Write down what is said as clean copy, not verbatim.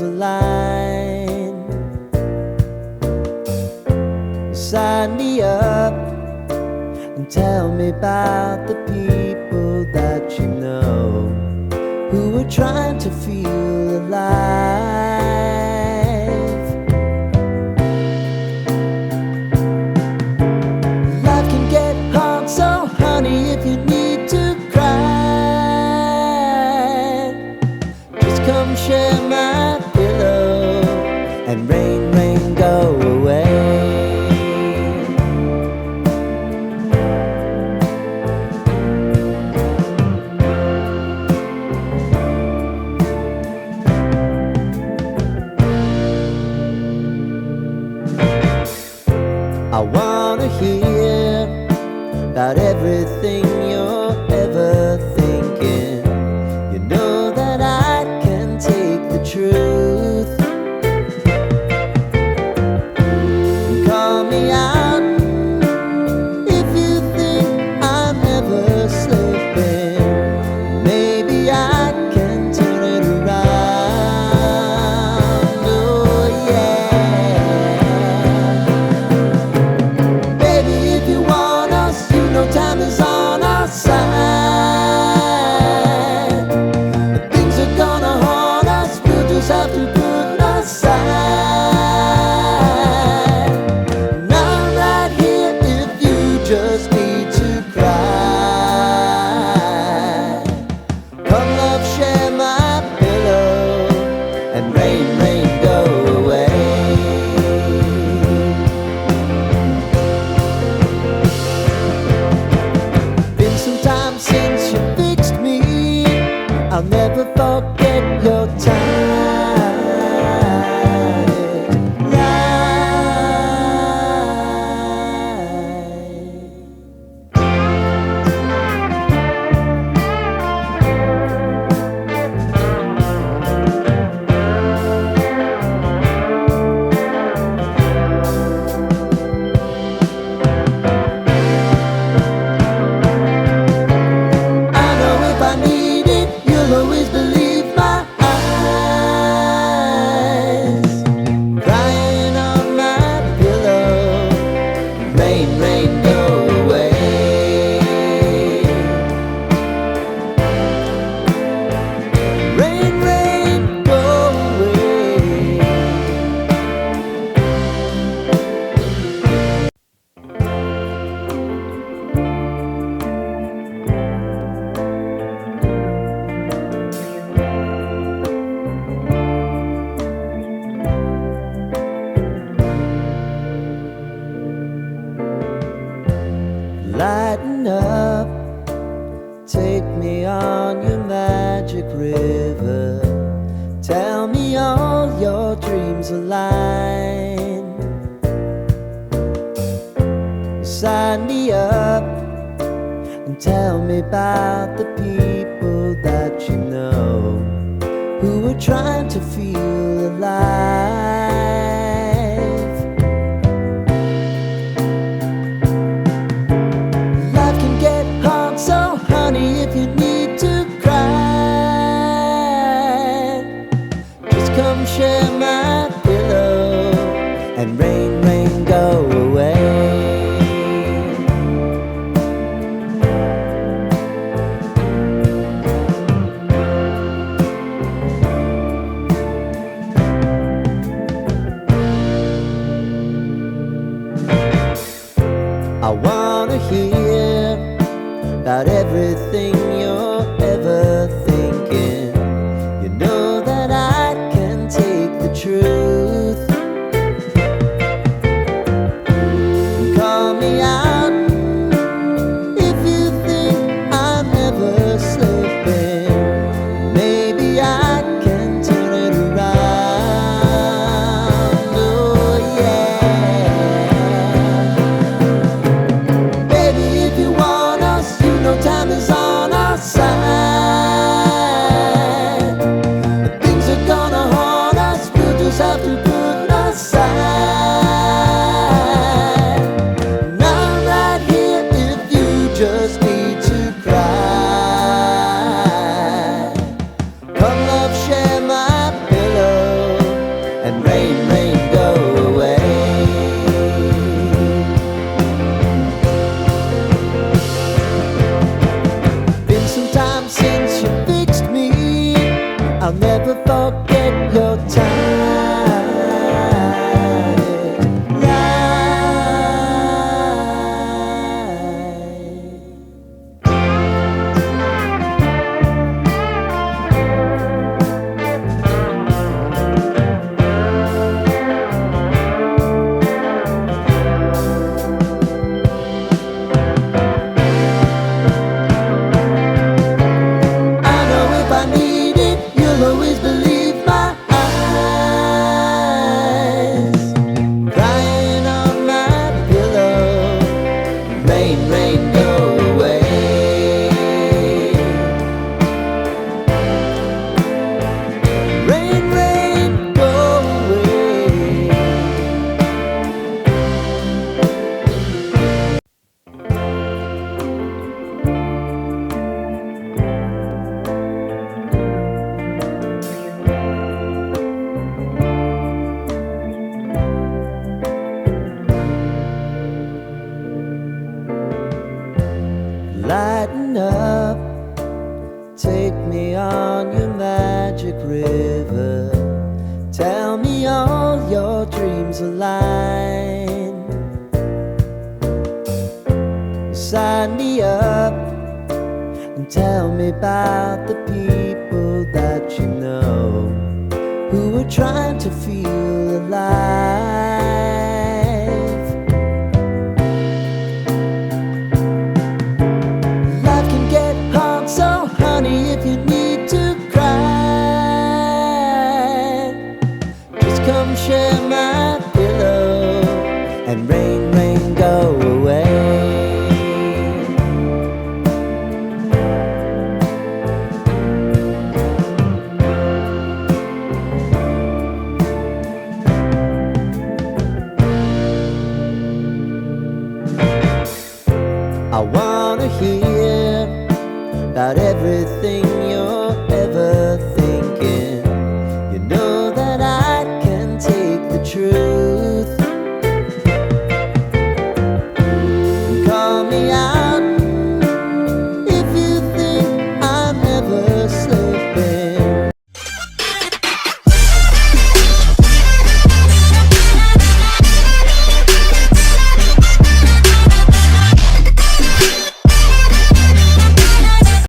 dreams align. Sign me up and tell me about the people that you know who are trying to feel alive. Life can get hard, so honey, if you need to cry, just come share my pillow and rain, rain, go away. I wanna hear about everything you're ever thinking. You know that I can take the truth. Call me out if you think I'm ever slipping. Maybe I can turn it around. Oh yeah. Time is on our side. But things are gonna haunt us, we'll just have to put aside. And I'm right here if you just need to cry. Come love, share my pillow and rain, rain, go away. Since you fixed me, I'll never forget your lighten up, take me on your magic river. Tell me all your dreams align. Sign me up and tell me about the people that you know who are trying to feel alive. So honey, if you need to cry, just come share my pillow and rain, rain, go away. I wanna hear about everything you're ever thinking. You know that I can take the truth. Call me out if you think I'm ever slipping. Maybe I can turn it around. Oh yeah. Baby, if you want us, you know time is on our side. wind me up and tell me about the people that you know who are trying to feel alive. Life can get hard, so honey, if you need to cry, just come share my pillow and rain, rain, go away. I wanna hear about everything